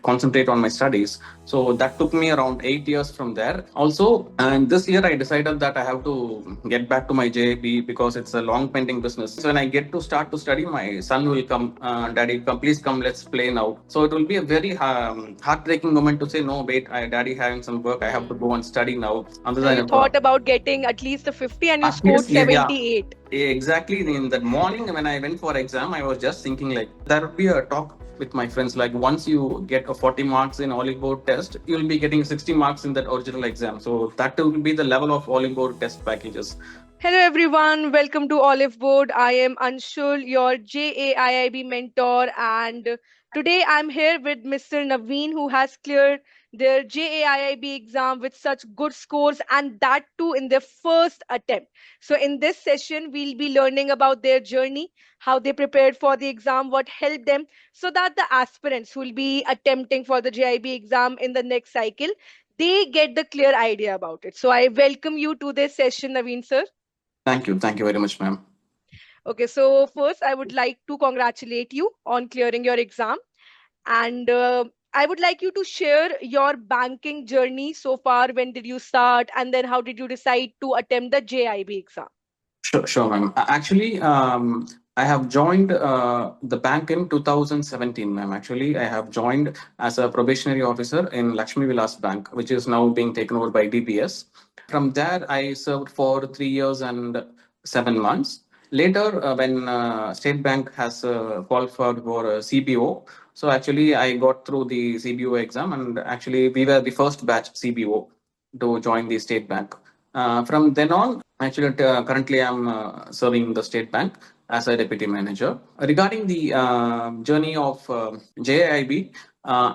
concentrate on my studies. So that took me around 8 years from there. Also, and this year I decided that I have to get back to my JAIIB because it's a long pending business. So when I get to start to study, my son will come, Daddy, come, please come, let's play now. So it will be a very heartbreaking moment to say, no, wait, Daddy having some work, I have to go and study now. Other So you than thought about getting at least a 50 and you at scored least, yeah. 78. Exactly. In that morning when I went for exam, I was just thinking like there would be a talk with my friends like once you get a 40 marks in Oliveboard test, you'll be getting 60 marks in that original exam. So that will be the level of Oliveboard test packages. Hello everyone, welcome to Oliveboard. I am Anshul, your JAIIB mentor, and today I'm here with Mr. Naveen, who has cleared their JAIIB exam with such good scores, and that too in their first attempt. So, in this session, we'll be learning about their journey, how they prepared for the exam, what helped them, so that the aspirants who will be attempting for the JIB exam in the next cycle, they get the clear idea about it. So, I welcome you to this session, Naveen sir. Thank you. Thank you very much, ma'am. Okay, so first, I would like to congratulate you on clearing your exam. And I would like you to share your banking journey so far. When did you start? And then how did you decide to attempt the JIB exam? Sure, sure, ma'am. Actually, I have joined the bank in 2017, ma'am. Actually, I have joined as a probationary officer in Lakshmi Vilas Bank, which is now being taken over by DBS. From there, I served for 3 years and 7 months. Later, when State Bank has qualified for CBO, so actually I got through the CBO exam, and actually we were the first batch CBO to join the State Bank. From then on, actually, currently I'm serving the State Bank as a deputy manager. Regarding the journey of JIB,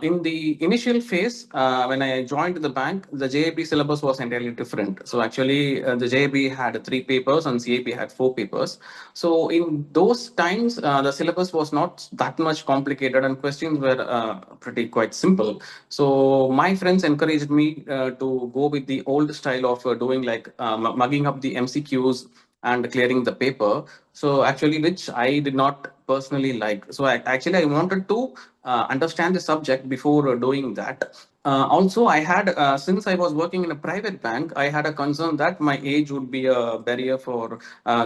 in the initial phase, when I joined the bank, the JIB syllabus was entirely different. So actually, the JIB had 3 papers and CAP had 4 papers. So in those times, the syllabus was not that much complicated and questions were pretty quite simple. So my friends encouraged me to go with the old style of doing like mugging up the MCQs and clearing the paper. So actually, which I did not personally like. So I wanted to understand the subject before doing that. Also, I had since I was working in a private bank, I had a concern that my age would be a barrier for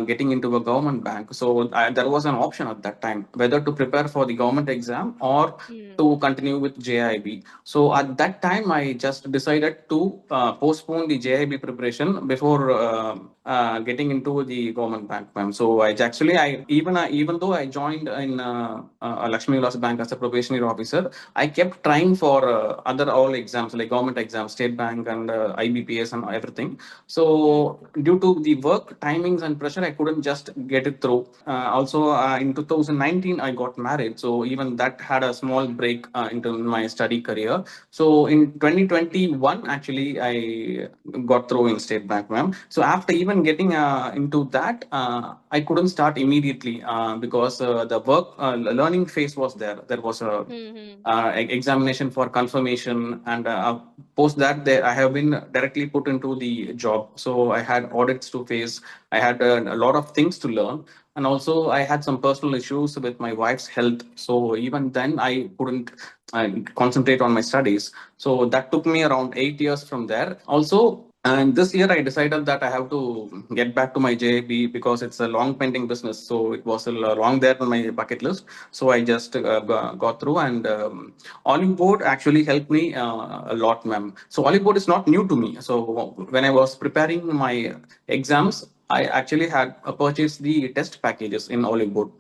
getting into a government bank. So there was an option at that time whether to prepare for the government exam or Hmm. to continue with JIB. So at that time, I just decided to postpone the JIB preparation before getting into the government bank, ma'am. So even though I joined in Lakshmi Vilas Bank as a probationary officer, I kept trying for other all exams like government exams, State Bank and IBPS and everything. Hmm. So due to the work timings and pressure, I couldn't just get it through. Also, in 2019, I got married, so even that had a small break into my study career. So in 2021, actually, I got through in State Bank, ma'am. So after even getting into that, I couldn't start immediately because the work learning phase was there. There was a Hmm. Hmm. examination for confirmation, and post that, I have been directly put into the job. So I had audits to face. I had a lot of things to learn, and also I had some personal issues with my wife's health. So even then, I couldn't concentrate on my studies. So that took me around 8 years from there. Also, and this year I decided that I have to get back to my JAB because it's a long pending business. So it was a long there on my bucket list. So I just got through, and Oliveboard actually helped me a lot, ma'am. So Oliveboard is not new to me. So when I was preparing my exams, I actually had purchased the test packages in Oliveboard.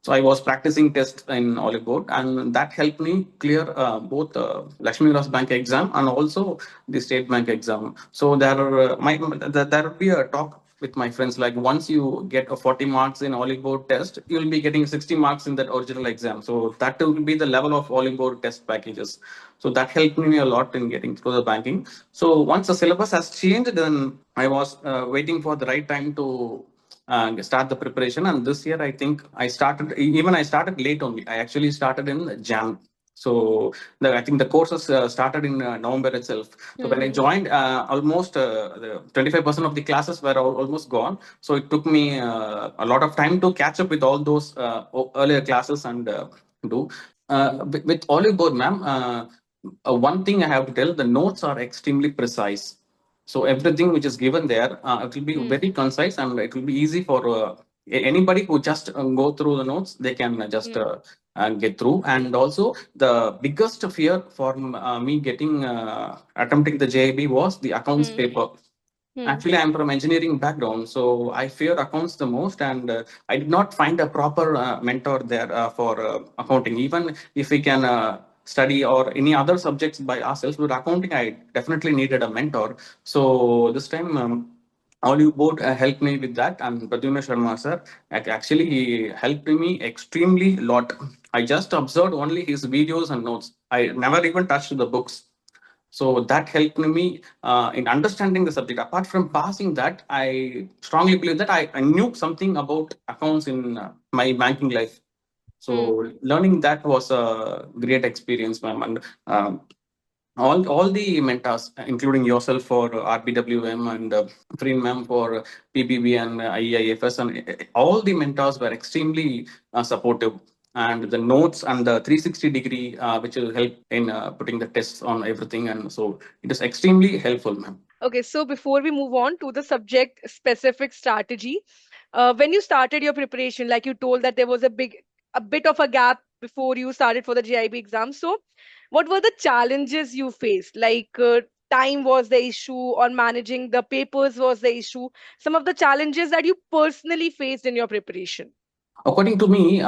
So I was practicing tests in Oliveboard, and that helped me clear both Lakshmi Vilas Bank exam and also the State Bank exam. So there will be a talk with my friends like once you get a 40 marks in Oliveboard test, you'll be getting 60 marks in that original exam. So that will be the level of Oliveboard test packages. So that helped me a lot in getting through the banking. So once the syllabus has changed, then I was waiting for the right time to start the preparation. And this year, I think I started late only. I actually started in Jan. So I think the courses started in November itself. So when I Hmm. joined, almost 25% of the classes were almost gone. So it took me a lot of time to catch up with all those earlier classes and do. With Olive Board, ma'am, one thing I have to tell, the notes are extremely precise. So everything which is given there, it will be Hmm. very concise and it will be easy for anybody who just go through the notes. They can just Hmm. get through. And also the biggest fear for me getting attempting the JIB was the accounts Hmm. paper. Hmm. Actually, I'm from engineering background, so I fear accounts the most, and I did not find a proper mentor there for accounting. Even if we can study or any other subjects by ourselves, with accounting, I definitely needed a mentor. So this time, Oliveboard helped me with that, and Pradyumna Sharma sir actually he helped me extremely lot. I just observed only his videos and notes. I never even touched the books. So that helped me in understanding the subject. Apart from passing that, I strongly believe that I knew something about accounts in my banking life. Hmm. So learning that was a great experience, ma'am. And um, all the mentors, including yourself for RBWM and Preen ma'am for PPB and IEIFS, and all the mentors were extremely supportive. And the notes and the 360-degree, which will help in putting the tests on everything. And so it is extremely helpful, ma'am. Okay, so before we move on to the subject specific strategy, when you started your preparation, like you told that there was a bit of a gap before you started for the JIB exam. So, what were the challenges you faced? Like, time was the issue, or managing the papers was the issue? Some of the challenges that you personally faced in your preparation. According to me,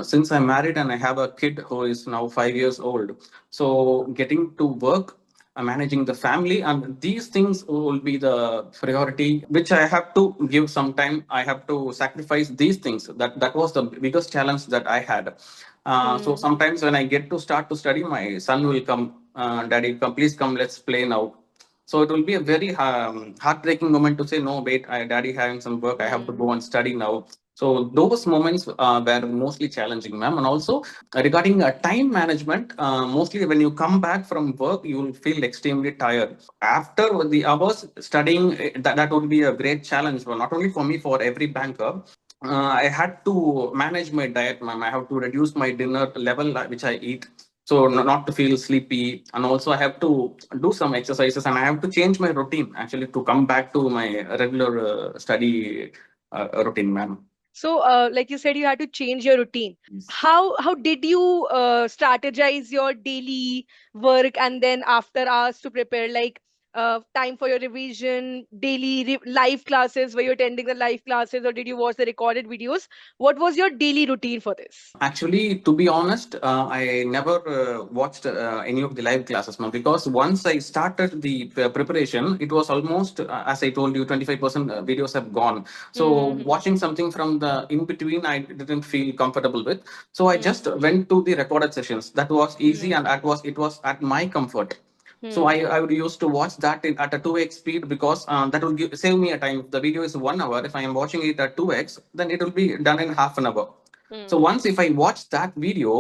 since I'm married and I have a kid who is now 5 years old, so getting to work, managing the family, and these things will be the priority, which I have to give some time. I have to sacrifice these things. That was the biggest challenge that I had. So Hmm. sometimes when I get to start to study, my son will come, Daddy, come, please come, let's play now. So it will be a very heartbreaking moment to say, no, wait, Daddy having some work, I have to Hmm. go and study now. So those moments were mostly challenging, ma'am. And also regarding time management, mostly when you come back from work, you will feel extremely tired. After the hours studying, that would be a great challenge, for not only for me, for every banker. I had to manage my diet, ma'am. I have to reduce my dinner level which I eat. So not to feel sleepy, and also I have to do some exercises, and I have to change my routine actually to come back to my regular study routine, ma'am. So, like you said, you had to change your routine. How did you strategize your daily work and then after hours to prepare? Like, time for your revision, daily live classes. Were you attending the live classes or did you watch the recorded videos? What was your daily routine for this? Actually, to be honest, I never watched any of the live classes, ma'am, because once I started the preparation, it was almost, as I told you, 25% videos have gone. So Hmm. watching something from the in between, I didn't feel comfortable with. So I Hmm. just went to the recorded sessions. That was easy, Hmm. and it was at my comfort. So Hmm. I would used to watch that at a 2x speed because that will save me a time. If the video is 1 hour, if I am watching it at 2x, then it will be done in half an hour. So Hmm. once if I watch that video,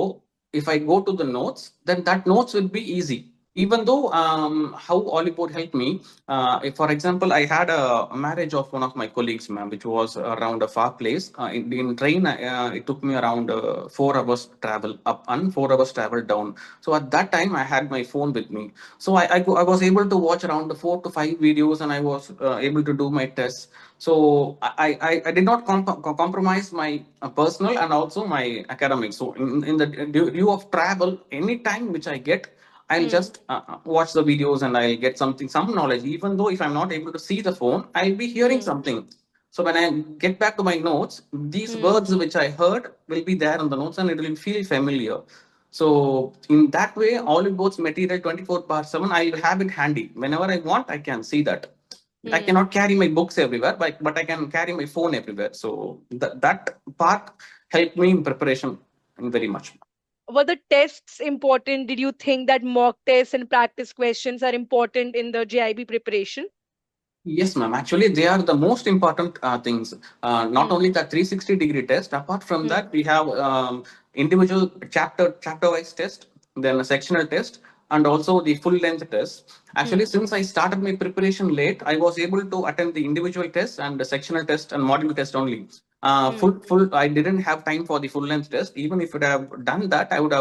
if I go to the notes, then that notes will be easy. Even though how Oliveboard helped me, if, for example, I had a marriage of one of my colleagues, ma'am, which was around a far place. In train, it took me around 4 hours travel up and 4 hours travel down. So at that time, I had my phone with me. So I was able to watch around 4 to 5 videos, and I was able to do my tests. So I did not compromise my personal and also my academics. So in the view of travel, any time which I get, I'll Hmm. just watch the videos and I'll get some knowledge. Even though if I'm not able to see the phone, I'll be hearing Hmm. something. So when I get back to my notes, these Hmm. words which I heard will be there in the notes and it will feel familiar. So in that way, all in both material 24/7, I'll have it handy. Whenever I want, I can see that. I Hmm. cannot carry my books everywhere, but I can carry my phone everywhere. So that part helped me in preparation very much. Were the tests important? Did you think that mock tests and practice questions are important in the JIB preparation? Yes, ma'am. Actually, they are the most important things. Not Hmm. only the 360-degree test. Apart from Hmm. that, we have individual chapter wise test, then a sectional test, and also the full length test. Actually, Hmm. since I started my preparation late, I was able to attend the individual test and the sectional test and module test only. Hmm. I didn't have time for the full length test. Even if it have done that, I would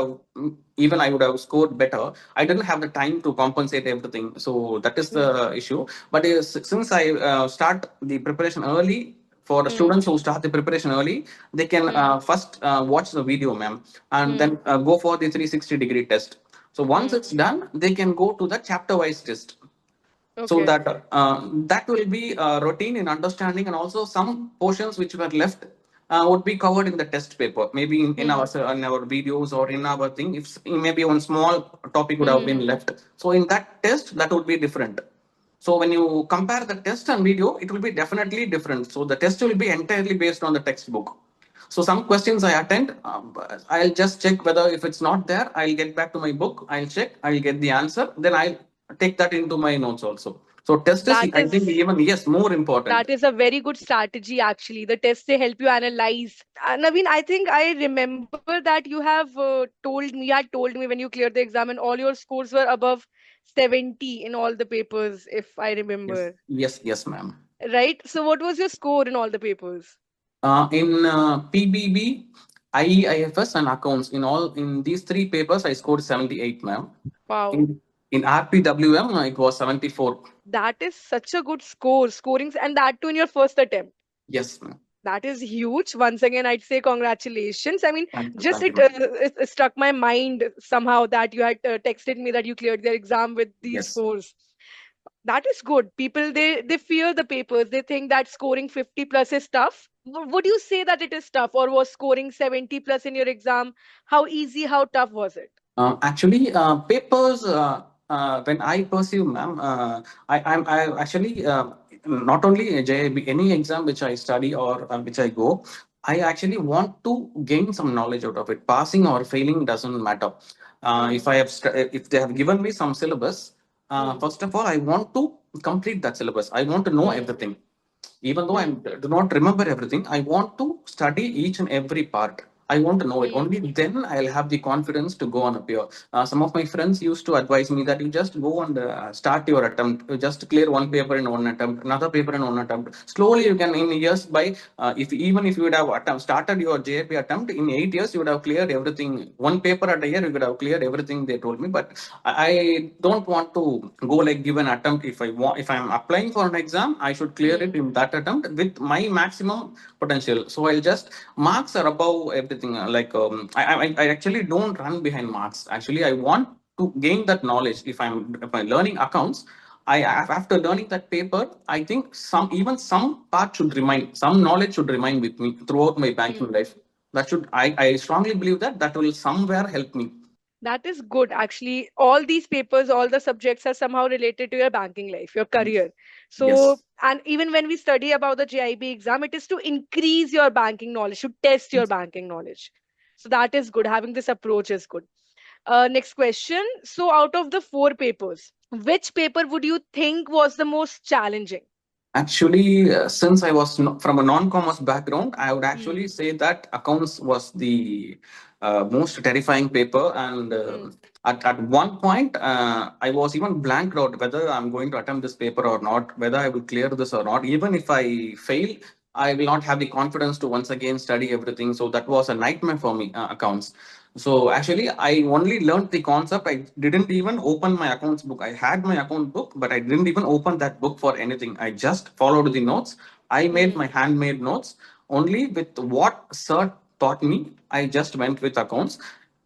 have scored better. I didn't have the time to compensate everything. So that is Hmm. the issue. But since I start the preparation early, for the Hmm. students who start the preparation early, they can Hmm. first watch the video, ma'am, and Hmm. then go for the 360-degree test. So once Hmm. it's done, they can go to the chapter wise test, so Okay. that that will be routine in understanding, and also some portions which were left would be covered in the test paper, maybe Hmm. in our videos or in our thing. If maybe one small topic would have Hmm. been left, so in that test that would be different. So when you compare the test and video, it will be definitely different. So the test will be entirely based on the textbook. So some questions I attend, I'll just check whether if it's not there, I'll get back to my book, I'll check, I'll get the answer, then I'll take that into my notes also. So test is, That I think, is even yes, more important. that is a very good strategy actually. The tests they help you analyze. Naveen, I think I remember that you have told me when you cleared the exam and all your scores were above 70 in all the papers, if I Yes, remember. yes, yes, ma'am. Right? So what was your score in all the papers? In PBB, IEIFS, and accounts, in these three papers, I scored 78, ma'am. Wow. In RPWM, it was 74. That is such a good score, scoring, and that too in your first attempt. Yes, ma'am. That is huge. Once again, I'd say congratulations. I mean, just Thank you, ma'am. it struck my mind somehow that you had texted me that you cleared the exam with these Yes. scores. That is good. People they fear the papers. They think that scoring 50 plus is tough. Would you say that it is tough, or was scoring 70 plus in your exam? How easy, how tough was it? Actually, papers, when I pursue, ma'am, I actually, not only a JIB, any exam which I study or which I go, I actually want to gain some knowledge out of it. Passing or failing doesn't matter. Hmm. If they have given me some syllabus, Hmm. first of all, I want to complete that syllabus. I want to know Hmm. everything. Even though I Hmm. do not remember everything, I want to study each and every part. I want to know it. Hmm. Only then I'll have the confidence to go and appear. Some of my friends used to advise me that you just go and start your attempt. You just clear one paper in one attempt, another paper in one attempt. Slowly, you can in years by if even if you would have started your JAP attempt in 8 years, you would have cleared everything. One paper at a year, you would have cleared everything they told me. But I don't want to go like give an attempt. If I'm applying for an exam, I should clear it Hmm. in that attempt with my maximum potential. So I'll just marks are above everything. I actually don't run behind marks. Actually, I want to gain that knowledge. If I'm learning accounts, after learning that paper, I think some part should remain, some knowledge should remain with me throughout my Hmm. banking life. I strongly believe that that will somewhere help me. That is good. Actually, all these papers, all the subjects are somehow related to your banking life, your career. So, Yes. and even when we study about the JIB exam, it is to increase your banking knowledge, to test your banking knowledge. So that is good. Having this approach is good. Next question. So, out of the four papers, which paper would you think was the most challenging? Actually, since I was from a non-commerce background, I would Hmm. actually say that accounts was the most terrifying paper. And Hmm. at one point, I was even blanked out whether I'm going to attempt this paper or not, whether I will clear this or not. Even if I fail, I will not have the confidence to once again study everything. So that was a nightmare for me, accounts. So actually, I only learned the concept. I didn't even open my accounts book. I had my account book, but I didn't even open that book for anything. I just followed the notes. I made Hmm. my handmade notes only with what sir taught me. I just went with accounts.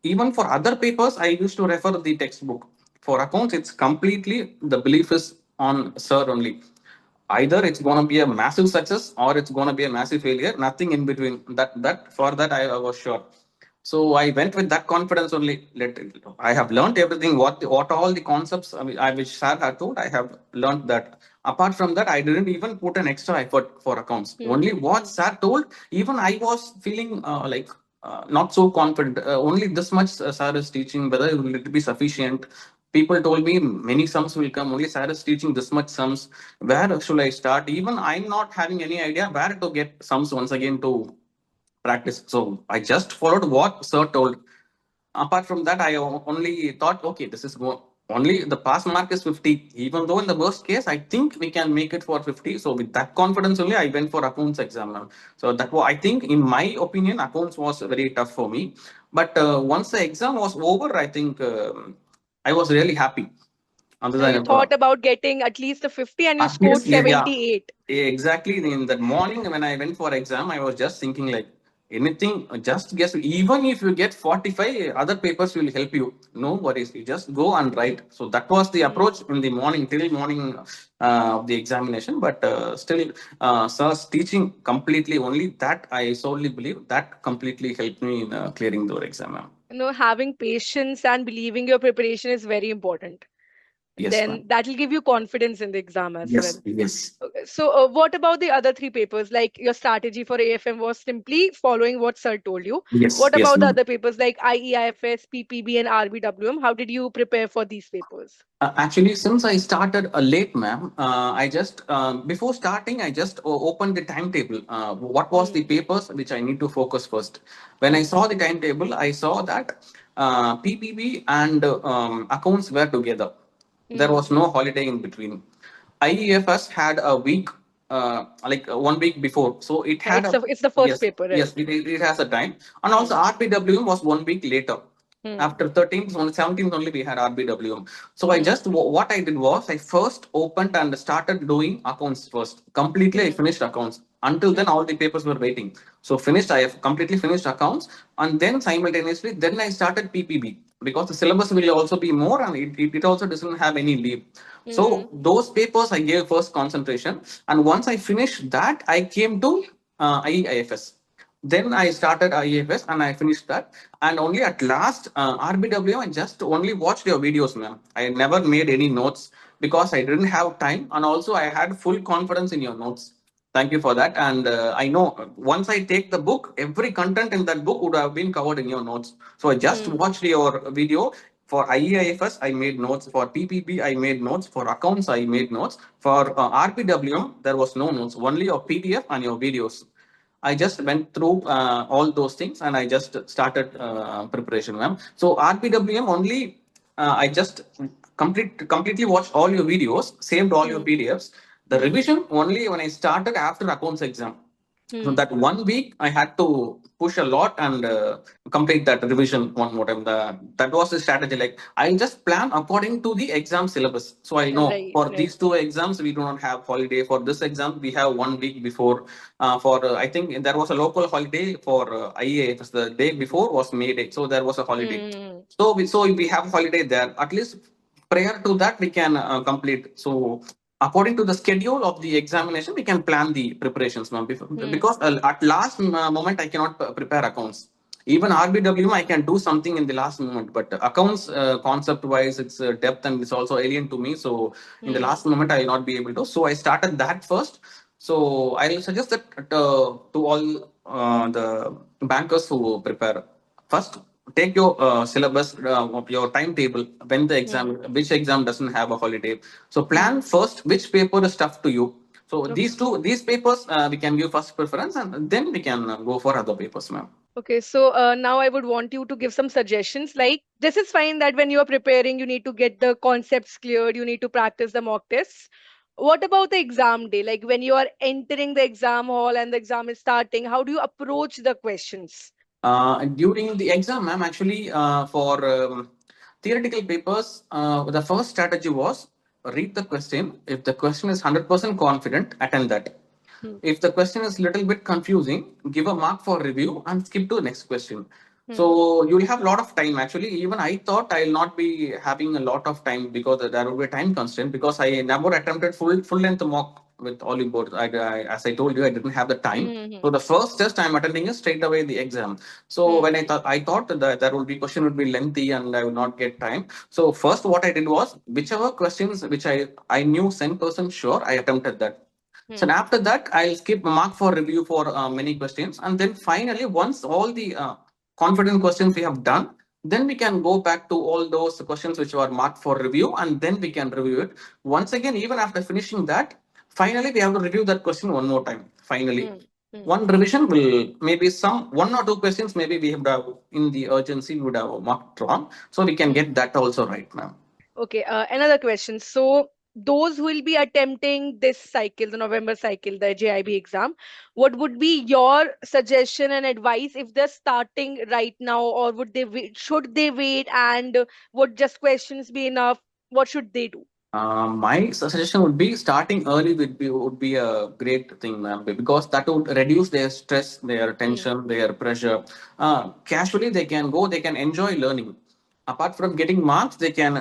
Even for other papers, I used to refer the textbook. For accounts, it's completely the belief is on sir only. Either it's going to be a massive success or it's going to be a massive failure. Nothing in between. That for that I was sure. So I went with that confidence only. I have learned everything. What all the concepts which sir had told, I have learned that. Apart from that, I didn't even put an extra effort for accounts. Hmm. Only what Hmm. sir told. Even I was feeling not so confident. Only this much sir is teaching. Whether will it be sufficient? People told me many sums will come. Only sir is teaching this much sums. Where should I start? Even I'm not having any idea where to get sums once again to practice. So I just followed what sir told. Apart from that, I only thought, okay, this is go. only the pass mark is 50. Even though in the worst case, I think we can make it for 50. So with that confidence only, I went for accounts exam, ma'am. So that was, I think, in my opinion, accounts was very tough for me. But once the exam was over, I think I was really happy. Other You than thought about getting at least a 50 and you at scored least, yeah, 78. exactly. In that morning when I went for exam, I was just thinking like anything, just guess. Even if you get 45, other papers will help you. No worries, you just go and write. So that was the approach in the morning till morning of the examination. But still, sir's teaching completely only that I solely believe that completely helped me in clearing the exam, ma'am. Having patience and believing your preparation is very important. Yes, ma'am. Then that will give you confidence in the exam as well. Yes, yes, Okay, so, what about the other three papers? Like your strategy for AFM was simply following what Sir told you. yes, What yes, about the ma'am. other papers like IEIFS, PPB, and RBWM? How did you prepare for these papers? Actually, since I started late, ma'am, I just before starting, I just opened the timetable. What was the Hmm. papers which I need to focus first? When I Hmm. saw the timetable, I saw that PPB and accounts were together. There Hmm. was no holiday in between. IEFS had a week, like 1 week before, so it had a, It's the first yes, paper, yes, right? it has a time, and also Hmm. RPW was 1 week later. Hmm. After 13th, on 17th only we had RBWM. So I Hmm. just what I did was I first opened and started doing accounts first. Completely I Hmm. finished accounts. Until then Hmm. all the papers were waiting. So finished, I have completely finished accounts, and then simultaneously then I started PPB because the syllabus will also be more, and it also doesn't have any leave. Hmm. So those papers I gave first concentration, and once I finished that, I came to IIFS. Then I started IAFS and I finished that. And only at last, RBW, I just only watched your videos, ma'am. I never made any notes because I didn't have time. And also, I had full confidence in your notes. Thank you for that. And I know once I take the book, every content in that book would have been covered in your notes. So I just Hmm. watched your video. For IEIFS, I made notes. For PPP, I made notes. For accounts, I made notes. For RPWM, there was no notes, only your PDF and your videos. I just went through all those things and I just started preparation, ma'am. So RPWM only, I just completely watched all your videos, saved all your Hmm. PDFs. The Hmm. revision only when I started after accounts exam. So Hmm. that 1 week I had to push a lot and complete that revision one more time. That was the strategy. Like I'll just plan according to the exam syllabus. So I know Right, for right. these two exams we do not have holiday. For this exam we have 1 week before. For I think there was a local holiday for IAFS. The day before was May Day, so there was a holiday. Hmm. So we have holiday there. At least prior to that we can complete. So according to the schedule of the examination, we can plan the preparations, ma'am. Hmm. Because at last moment, I cannot prepare accounts. Even RBWM, I can do something in the last moment, but accounts concept wise, it's depth and it's also alien to me. So in the Hmm. last moment, I will not be able to. So I started that first. So I'll suggest that to all the bankers who prepare. First, take your syllabus of your timetable when the exam, Hmm. which exam doesn't have a holiday. So Hmm. plan first which paper is tough to you. So Okay. these papers we can give first preference, and then we can go for other papers, ma'am. Okay, so now I would want you to give some suggestions. Like, this is fine that when you are preparing, you need to get the concepts cleared, you need to practice the mock tests. What about the exam day? Like, when you are entering the exam hall and the exam is starting, how do you approach the questions? During the exam, ma'am, actually, for theoretical papers, the first strategy was read the question. If the question is 100% confident, attend that. Hmm. If the question is a little bit confusing, give a mark for review and skip to the next question. Hmm. So you'll have a lot of time. Actually, even I thought I'll not be having a lot of time because there will be a time constraint because I never attempted full length mock with Oliveboard. As I told you, I didn't have the time. Hmm. So the first test I'm attending is straight away the exam. So Hmm. when I thought that there will be question would be lengthy and I will not get time. So first what I did was whichever questions which I knew 100% sure I attempted that. So Hmm. after that, I'll skip mark for review for many questions. And then finally, once all the confident questions we have done, then we can go back to all those questions which were marked for review and then we can review it. Once again, even after finishing that, finally, we have to review that question one more time. Finally, Hmm. Hmm. one revision will maybe some one or two questions, maybe we have in the urgency we would have marked wrong. So we can Hmm. get that also right, ma'am. Okay, another question. So, those who will be attempting this cycle, the November cycle, the JIB exam, what would be your suggestion and advice if they're starting right now, or would they wait, should they wait, and would just questions be enough? What should they do? My suggestion would be starting early would be a great thing, ma'am, because that would reduce their stress, their Hmm. tension, their pressure. Casually, they can go, they can enjoy learning. Apart from getting marks, they can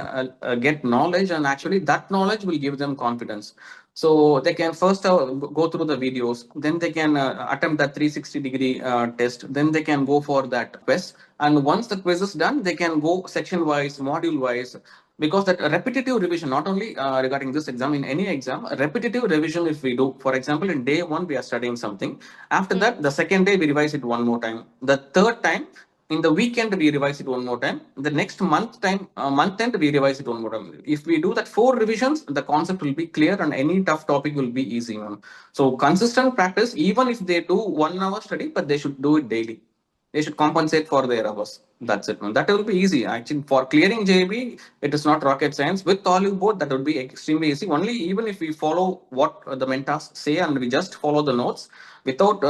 get knowledge, and actually, that knowledge will give them confidence. So they can first go through the videos, then they can attempt that 360-degree test, then they can go for that quiz. And once the quiz is done, they can go section wise, module wise, because that repetitive revision, not only regarding this exam, in any exam, repetitive revision, if we do, for example, in day one we are studying something, after Hmm. that the second day we revise it one more time, the third time in the weekend we revise it one more time, the next month end we revise it one more time. If we do that four revisions, the concept will be clear and any tough topic will be easy, ma'am. So consistent practice, even if they do 1 hour study, but they should do it daily. They should compensate for their hours. That's it, man. That will be easy. Actually, for clearing JB, it is not rocket science. With Oliveboard, that would be extremely easy. Only even if we follow what the mentors say and we just follow the notes without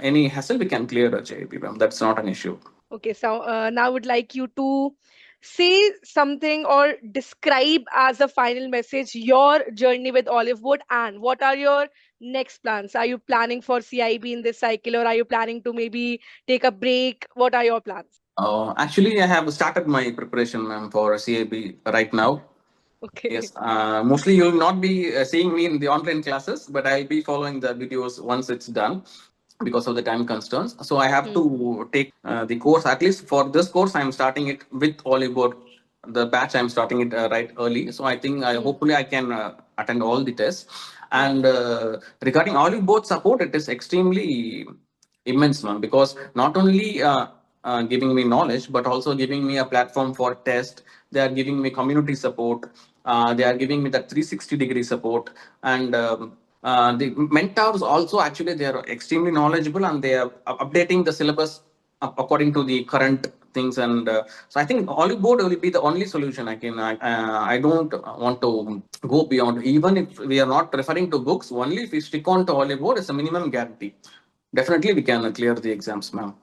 any hassle, we can clear a JB, ma'am. That's not an issue. Okay, so now I would like you to say something or describe as a final message your journey with Oliveboard and what are your next plans? Are you planning for CIB in this cycle or are you planning to maybe take a break? What are your plans? Actually, I have started my preparation, ma'am, for CAB right now. Okay. Yes, mostly you'll not be seeing me in the online classes, but I'll be following the videos once it's done because of the time constraints. So I have Hmm. to take the course. At least for this course, I'm starting it with Oliveboard. The batch I'm starting it right early. So I think Hmm. hopefully I can attend all the tests. Hmm. And regarding Oliveboard support, it is extremely immense, man, because not only giving me knowledge, but also giving me a platform for test. They are giving me community support. They are giving me that 360-degree support. And the mentors also, actually, they are extremely knowledgeable and they are updating the syllabus according to the current things. And so I think Oliveboard will be the only solution. I don't want to go beyond. Even if we are not referring to books, only if we stick on to Oliveboard, it's a minimum guarantee. Definitely, we can clear the exams, ma'am.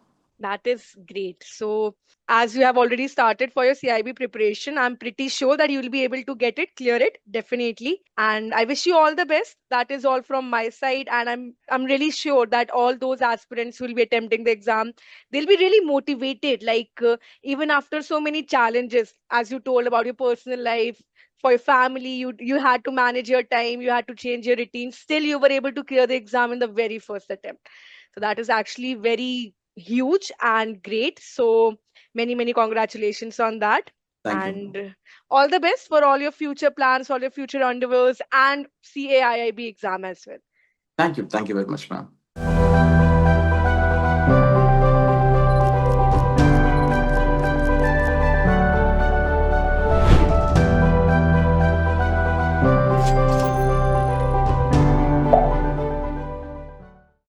That is great. So, as you have already started for your CIB preparation, I'm pretty sure that you will be able to get it, clear it, definitely. And I wish you all the best. That is all from my side. And I'm really sure that all those aspirants who will be attempting the exam, they'll be really motivated. Like even after so many challenges, as you told about your personal life, for your family, you had to manage your time, you had to change your routine. Still, you were able to clear the exam in the very first attempt. So that is actually very huge and great. So many congratulations on that. Thank you, ma'am. And all the best for all your future plans, all your future endeavors, and CAIIB exam as well. Thank you. Thank you very much, ma'am.